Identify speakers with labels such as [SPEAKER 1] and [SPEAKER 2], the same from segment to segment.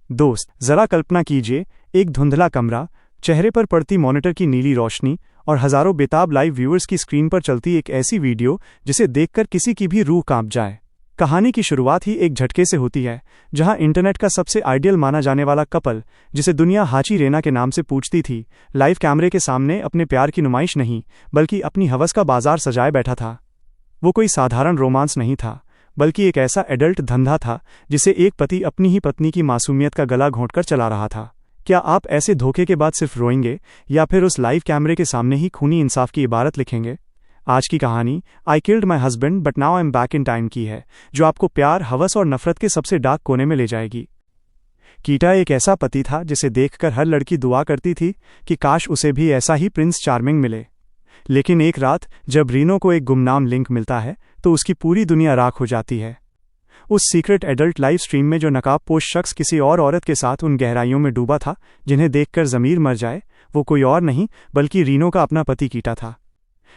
[SPEAKER 1] दोस्त, जरा कल्पना कीजिए, एक धुंधला कमरा, चेहरे पर पड़ती मॉनिटर की नीली रोशनी और हजारों बेताब लाइव व्यूअर्स की स्क्रीन पर चलती एक ऐसी वीडियो जिसे देखकर किसी की भी रूह कांप जाए। कहानी की शुरुआत ही एक झटके से होती है, जहां इंटरनेट का सबसे आइडियल माना जाने वाला कपल, जिसे दुनिया हाची रेना के नाम से पूछती थी, लाइव कैमरे के सामने अपने प्यार की नुमाइश नहीं बल्कि अपनी हवस का बाजार सजाए बैठा था। वो कोई साधारण रोमांस नहीं था, बल्कि एक ऐसा एडल्ट धंधा था जिसे एक पति अपनी ही पत्नी की मासूमियत का गला घोंटकर चला रहा था। क्या आप ऐसे धोखे के बाद सिर्फ रोएंगे या फिर उस लाइव कैमरे के सामने ही खूनी इंसाफ की इबारत लिखेंगे? आज की कहानी I killed my husband but now I am back in time की है, जो आपको प्यार, हवस और नफरत के सबसे डार्क कोने में ले जाएगी। कीटा एक ऐसा पति था जिसे देखकर हर लड़की दुआ करती थी कि काश उसे भी ऐसा ही प्रिंस चार्मिंग मिले। लेकिन एक रात जब रीनो को एक गुमनाम लिंक मिलता है तो उसकी पूरी दुनिया राख हो जाती है। उस सीक्रेट एडल्ट लाइव स्ट्रीम में जो नकाबपोश शख्स किसी और औरत के साथ उन गहराइयों में डूबा था जिन्हें देखकर ज़मीर मर जाए, वो कोई और नहीं बल्कि रीनो का अपना पति कीटा था,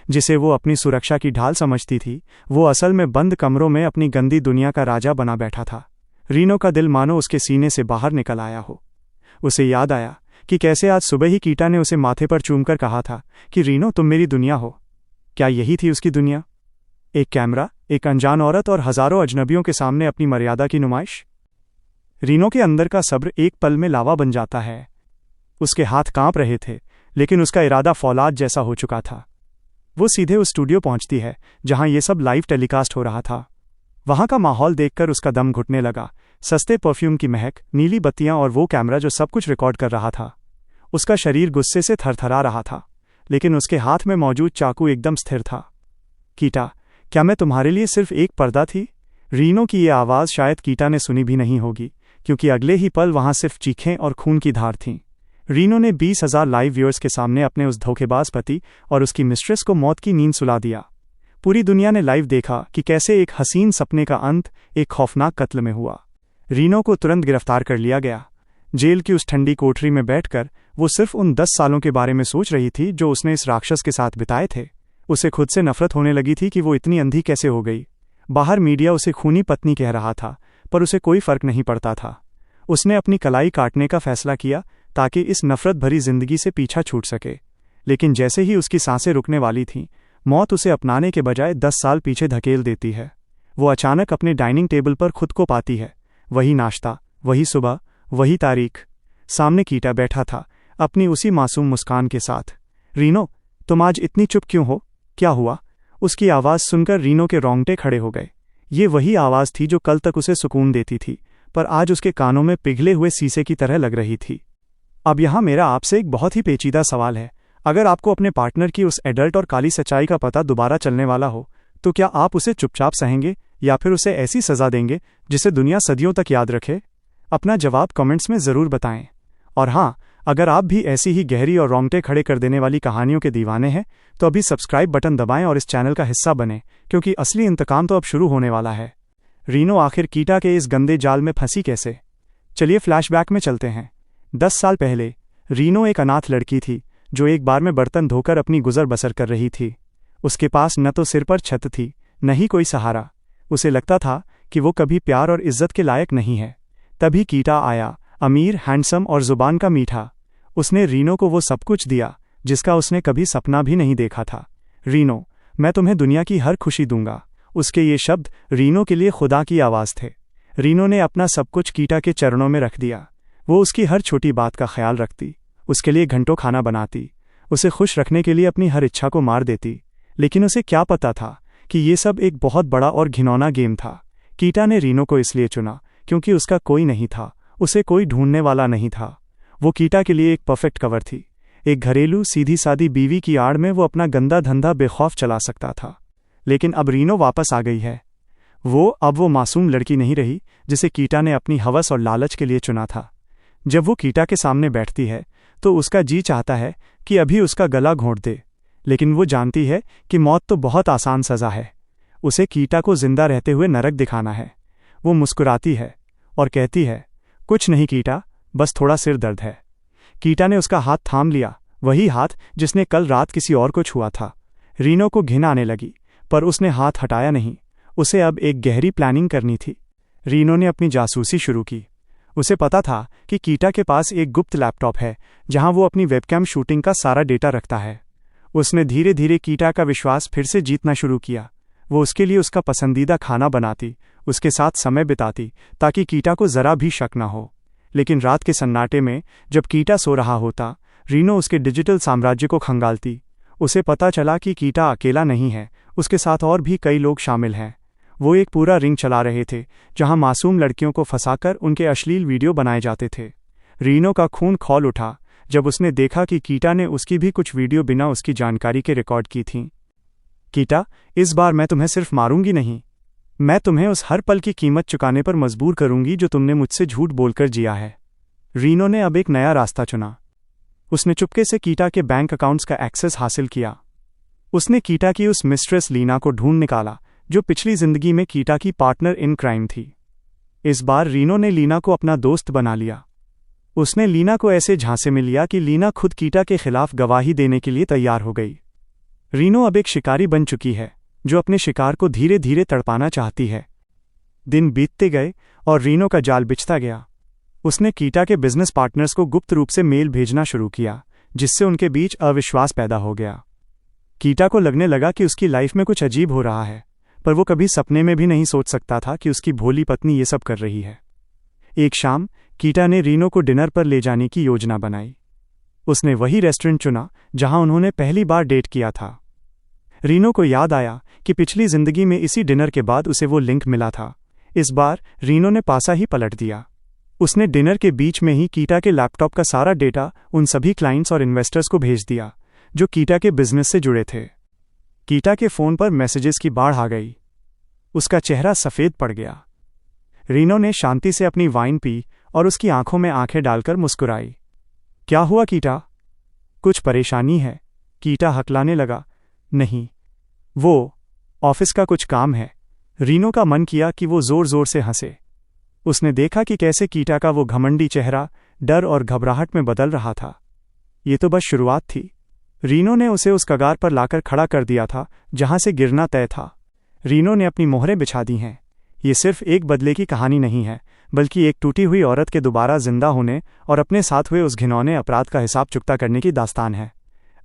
[SPEAKER 1] जिसे वो अपनी सुरक्षा की ढाल समझती थी। वो असल में बंद कमरों में अपनी गंदी दुनिया का राजा बना बैठा था। रीनो का दिल मानो उसके सीने से बाहर निकल आया हो। उसे याद आया कि कैसे आज सुबह ही कीटा ने उसे माथे पर चूमकर कहा था कि रीनो, तुम मेरी दुनिया हो। क्या यही थी उसकी दुनिया? एक कैमरा, एक अनजान औरत और हजारों अजनबियों के सामने अपनी मर्यादा की नुमाइश। रीनो के अंदर का सब्र एक पल में लावा बन जाता है। उसके हाथ कांप रहे थे, लेकिन उसका इरादा फौलाद जैसा हो चुका था। वो सीधे उस स्टूडियो पहुंचती है जहां ये सब लाइव टेलीकास्ट हो रहा था। वहां का माहौल देखकर उसका दम घुटने लगा। सस्ते परफ्यूम की महक, नीली बत्तियां और वो कैमरा जो सब कुछ रिकॉर्ड कर रहा था। उसका शरीर गुस्से से थरथरा रहा था, लेकिन उसके हाथ में मौजूद चाकू एकदम स्थिर था। कीटा, क्या मैं तुम्हारे लिए सिर्फ एक पर्दा थी? रीनो की ये आवाज़ शायद कीटा ने सुनी भी नहीं होगी, क्योंकि अगले ही पल वहां सिर्फ चीखें और खून की धार थीं। रीनो ने 20,000 लाइव व्यूअर्स के सामने अपने उस धोखेबाज पति और उसकी मिस्ट्रेस को मौत की नींद सुला दिया। पूरी दुनिया ने लाइव देखा कि कैसे एक हसीन सपने का अंत एक खौफनाक कत्ल में हुआ। रीनो को तुरंत गिरफ्तार कर लिया गया। जेल की उस ठंडी कोठरी में बैठकर वो सिर्फ उन 10 सालों के बारे में सोच रही थी जो उसने इस राक्षस के साथ बिताए थे। उसे खुद से नफरत होने लगी थी कि वो इतनी अंधी कैसे हो गई। बाहर मीडिया उसे खूनी पत्नी कह रहा था, पर उसे कोई फर्क नहीं पड़ता था। उसने अपनी कलाई काटने का फैसला किया ताकि इस नफरत भरी जिंदगी से पीछा छूट सके। लेकिन जैसे ही उसकी सांसें रुकने वाली थीं, मौत उसे अपनाने के बजाय 10 साल पीछे धकेल देती है। वो अचानक अपने डाइनिंग टेबल पर खुद को पाती है। वही नाश्ता, वही सुबह, वही तारीख। सामने कीटा बैठा था, अपनी उसी मासूम मुस्कान के साथ। रीनो, तुम आज इतनी चुप क्यों हो? क्या हुआ? उसकी आवाज़ सुनकर रीनो के रोंगटे खड़े हो गए। ये वही आवाज़ थी जो कल तक उसे सुकून देती थी, पर आज उसके कानों में पिघले हुए शीशे की तरह लग रही थी। अब यहाँ मेरा आपसे एक बहुत ही पेचीदा सवाल है। अगर आपको अपने पार्टनर की उस एडल्ट और काली सच्चाई का पता दोबारा चलने वाला हो, तो क्या आप उसे चुपचाप सहेंगे या फिर उसे ऐसी सज़ा देंगे जिसे दुनिया सदियों तक याद रखे? अपना जवाब कमेंट्स में ज़रूर बताएं। और हाँ, अगर आप भी ऐसी ही गहरी और रोंगटे खड़े कर देने वाली कहानियों के दीवाने हैं, तो अभी सब्सक्राइब बटन दबाएं और इस चैनल का हिस्सा बनें, क्योंकि असली इंतकाम तो अब शुरू होने वाला है। रीनो आखिर कीटा के इस गंदे जाल में फंसी कैसे? चलिए फ्लैशबैक में चलते हैं। 10 साल पहले रीनो एक अनाथ लड़की थी जो एक बार में बर्तन धोकर अपनी गुजर बसर कर रही थी। उसके पास न तो सिर पर छत थी, न ही कोई सहारा। उसे लगता था कि वो कभी प्यार और इज्जत के लायक नहीं है। तभी कीटा आया, अमीर, हैंडसम और जुबान का मीठा। उसने रीनो को वो सब कुछ दिया जिसका उसने कभी सपना भी नहीं देखा था। रीनो, मैं तुम्हें दुनिया की हर खुशी दूंगा। उसके ये शब्द रीनो के लिए खुदा की आवाज़ थे। रीनो ने अपना सब कुछ कीटा के चरणों में रख दिया। वो उसकी हर छोटी बात का ख्याल रखती, उसके लिए घंटों खाना बनाती, उसे खुश रखने के लिए अपनी हर इच्छा को मार देती। लेकिन उसे क्या पता था कि ये सब एक बहुत बड़ा और घिनौना गेम था। कीटा ने रीनो को इसलिए चुना क्योंकि उसका कोई नहीं था, उसे कोई ढूंढने वाला नहीं था। वो कीटा के लिए एक परफेक्ट कवर थी। एक घरेलू, सीधी सादी बीवी की आड़ में वो अपना गंदा धंधा बेखौफ चला सकता था। लेकिन अब रीनो वापस आ गई है। अब वो मासूम लड़की नहीं रही जिसे कीटा ने अपनी हवस और लालच के लिए चुना था। जब वो कीटा के सामने बैठती है तो उसका जी चाहता है कि अभी उसका गला घोंट दे, लेकिन वो जानती है कि मौत तो बहुत आसान सज़ा है। उसे कीटा को जिंदा रहते हुए नरक दिखाना है। वो मुस्कुराती है और कहती है, कुछ नहीं कीटा, बस थोड़ा सिर दर्द है। कीटा ने उसका हाथ थाम लिया, वही हाथ जिसने कल रात किसी और को छुआ था। रीनो को घिन आने लगी, पर उसने हाथ हटाया नहीं। उसे अब एक गहरी प्लानिंग करनी थी। रीनो ने अपनी जासूसी शुरू की। उसे पता था कि कीटा के पास एक गुप्त लैपटॉप है जहां वो अपनी वेबकैम शूटिंग का सारा डेटा रखता है। उसने धीरे धीरे कीटा का विश्वास फिर से जीतना शुरू किया। वो उसके लिए उसका पसंदीदा खाना बनाती, उसके साथ समय बिताती, ताकि कीटा को जरा भी शक न हो। लेकिन रात के सन्नाटे में जब कीटा सो रहा होता, रीनो उसके डिजिटल साम्राज्य को खंगालती। उसे पता चला कि कीटा अकेला नहीं है, उसके साथ और भी कई लोग शामिल हैं। वो एक पूरा रिंग चला रहे थे जहां मासूम लड़कियों को फंसाकर उनके अश्लील वीडियो बनाए जाते थे। रीनो का खून खौल उठा जब उसने देखा कि कीटा ने उसकी भी कुछ वीडियो बिना उसकी जानकारी के रिकॉर्ड की थीं। कीटा, इस बार मैं तुम्हें सिर्फ मारूंगी नहीं, मैं तुम्हें उस हर पल की कीमत चुकाने पर मजबूर करूंगी जो तुमने मुझसे झूठ बोलकर जिया है। रीनो ने अब एक नया रास्ता चुना। उसने चुपके से कीटा के बैंक अकाउंट्स का एक्सेस हासिल किया। उसने कीटा की उस मिस्ट्रेस लीना को ढूंढ निकाला जो पिछली जिंदगी में कीटा की पार्टनर इन क्राइम थी। इस बार रीनो ने लीना को अपना दोस्त बना लिया। उसने लीना को ऐसे झांसे में लिया कि लीना खुद कीटा के खिलाफ गवाही देने के लिए तैयार हो गई। रीनो अब एक शिकारी बन चुकी है जो अपने शिकार को धीरे धीरे तड़पाना चाहती है। दिन बीतते गए और रीनो का जाल बिछता गया। उसने कीटा के बिजनेस पार्टनर्स को गुप्त रूप से मेल भेजना शुरू किया, जिससे उनके बीच अविश्वास पैदा हो गया। कीटा को लगने लगा कि उसकी लाइफ में कुछ अजीब हो रहा है, पर वो कभी सपने में भी नहीं सोच सकता था कि उसकी भोली पत्नी ये सब कर रही है। एक शाम कीटा ने रीनो को डिनर पर ले जाने की योजना बनाई। उसने वही रेस्टोरेंट चुना जहां उन्होंने पहली बार डेट किया था। रीनो को याद आया कि पिछली जिंदगी में इसी डिनर के बाद उसे वो लिंक मिला था। इस बार रीनो ने पासा ही पलट दिया। उसने डिनर के बीच में ही कीटा के लैपटॉप का सारा डेटा उन सभी क्लाइंट्स और इन्वेस्टर्स को भेज दिया जो कीटा के बिजनेस से जुड़े थे। कीटा के फोन पर मैसेजेस की बाढ़ आ गई। उसका चेहरा सफेद पड़ गया। रीनो ने शांति से अपनी वाइन पी और उसकी आंखों में आंखें डालकर मुस्कुराई। क्या हुआ कीटा? कुछ परेशानी है? कीटा हकलाने लगा। नहीं, वो ऑफिस का कुछ काम है। रीनो का मन किया कि वो जोर जोर से हंसे। उसने देखा कि कैसे कीटा का वो घमंडी चेहरा डर और घबराहट में बदल रहा था। ये तो बस शुरुआत थी। रीनो ने उसे उस कगार पर लाकर खड़ा कर दिया था जहां से गिरना तय था। रीनो ने अपनी मोहरें बिछा दी हैं। ये सिर्फ एक बदले की कहानी नहीं है, बल्कि एक टूटी हुई औरत के दोबारा जिंदा होने और अपने साथ हुए उस घिनौने अपराध का हिसाब चुकता करने की दास्तान है।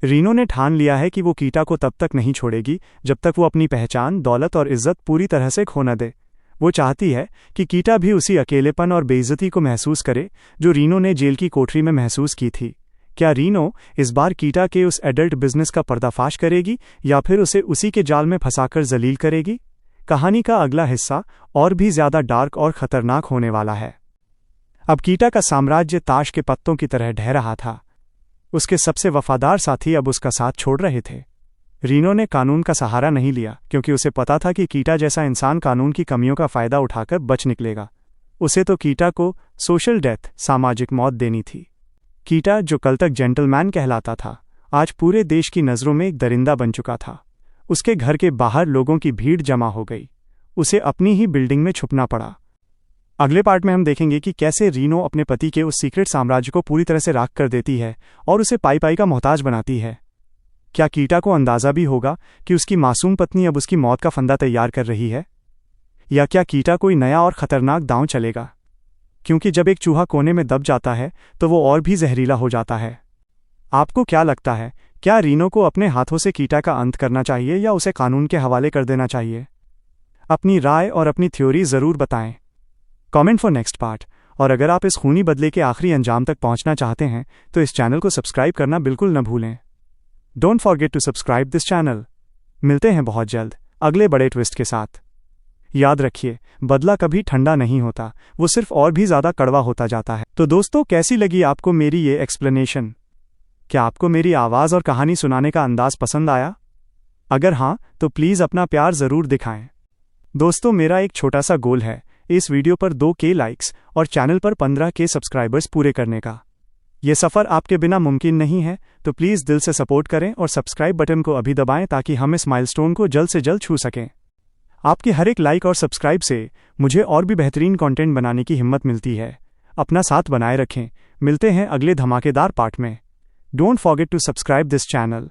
[SPEAKER 1] रीनो ने ठान लिया है कि वो कीटा को तब तक नहीं छोड़ेगी जब तक वो अपनी पहचान, दौलत और इज्जत पूरी तरह से खो न दे। वो चाहती है कि कीटा भी उसी अकेलेपन और बेइज्जती को महसूस करे जो रीनो ने जेल की कोठरी में महसूस की थी। क्या रीनो इस बार कीटा के उस एडल्ट बिजनेस का पर्दाफाश करेगी या फिर उसे उसी के जाल में फंसाकर जलील करेगी? कहानी का अगला हिस्सा और भी ज्यादा डार्क और खतरनाक होने वाला है। अब कीटा का साम्राज्य ताश के पत्तों की तरह ढह रहा था। उसके सबसे वफादार साथी अब उसका साथ छोड़ रहे थे। रीनो ने कानून का सहारा नहीं लिया क्योंकि उसे पता था कि कीटा जैसा इंसान कानून की कमियों का फायदा उठाकर बच निकलेगा। उसे तो कीटा को सोशल डेथ, सामाजिक मौत देनी थी। कीटा, जो कल तक जेंटलमैन कहलाता था, आज पूरे देश की नज़रों में एक दरिंदा बन चुका था। उसके घर के बाहर लोगों की भीड़ जमा हो गई। उसे अपनी ही बिल्डिंग में छुपना पड़ा। अगले पार्ट में हम देखेंगे कि कैसे रीनो अपने पति के उस सीक्रेट साम्राज्य को पूरी तरह से राख कर देती है और उसे पाई पाई का मोहताज बनाती है। क्या कीटा को अंदाजा भी होगा कि उसकी मासूम पत्नी अब उसकी मौत का फंदा तैयार कर रही है? या क्या कीटा कोई नया और खतरनाक दांव चलेगा? क्योंकि जब एक चूहा कोने में दब जाता है तो वो और भी जहरीला हो जाता है। आपको क्या लगता है, क्या रीनो को अपने हाथों से कीटा का अंत करना चाहिए या उसे कानून के हवाले कर देना चाहिए? अपनी राय और अपनी थ्योरी ज़रूर बताएं। Comment for next part. और अगर आप इस खूनी बदले के आखिरी अंजाम तक पहुंचना चाहते हैं तो इस चैनल को सब्सक्राइब करना बिल्कुल न भूलें। Don't forget to subscribe this channel. मिलते हैं बहुत जल्द अगले बड़े ट्विस्ट के साथ। याद रखिए, बदला कभी ठंडा नहीं होता, वो सिर्फ और भी ज़्यादा कड़वा होता जाता है। तो दोस्तों, कैसी लगी आपको मेरी ये एक्सप्लेनेशन? क्या आपको मेरी आवाज़ और कहानी सुनाने का अंदाज पसंद आया? अगर हाँ, तो प्लीज़ अपना प्यार ज़रूर दिखाएं। दोस्तों, मेरा एक छोटा सा गोल है इस वीडियो पर 2K लाइक्स और चैनल पर 15K सब्सक्राइबर्स पूरे करने का। यह सफ़र आपके बिना मुमकिन नहीं है, तो प्लीज़ दिल से सपोर्ट करें और सब्सक्राइब बटन को अभी दबाएं ताकि हम इस माइलस्टोन को जल्द से जल्द छू सकें। आपके हर एक लाइक और सब्सक्राइब से मुझे और भी बेहतरीन कंटेंट बनाने की हिम्मत मिलती है। अपना साथ बनाए रखें। मिलते हैं अगले धमाकेदार पार्ट में। Don't forget to subscribe this channel.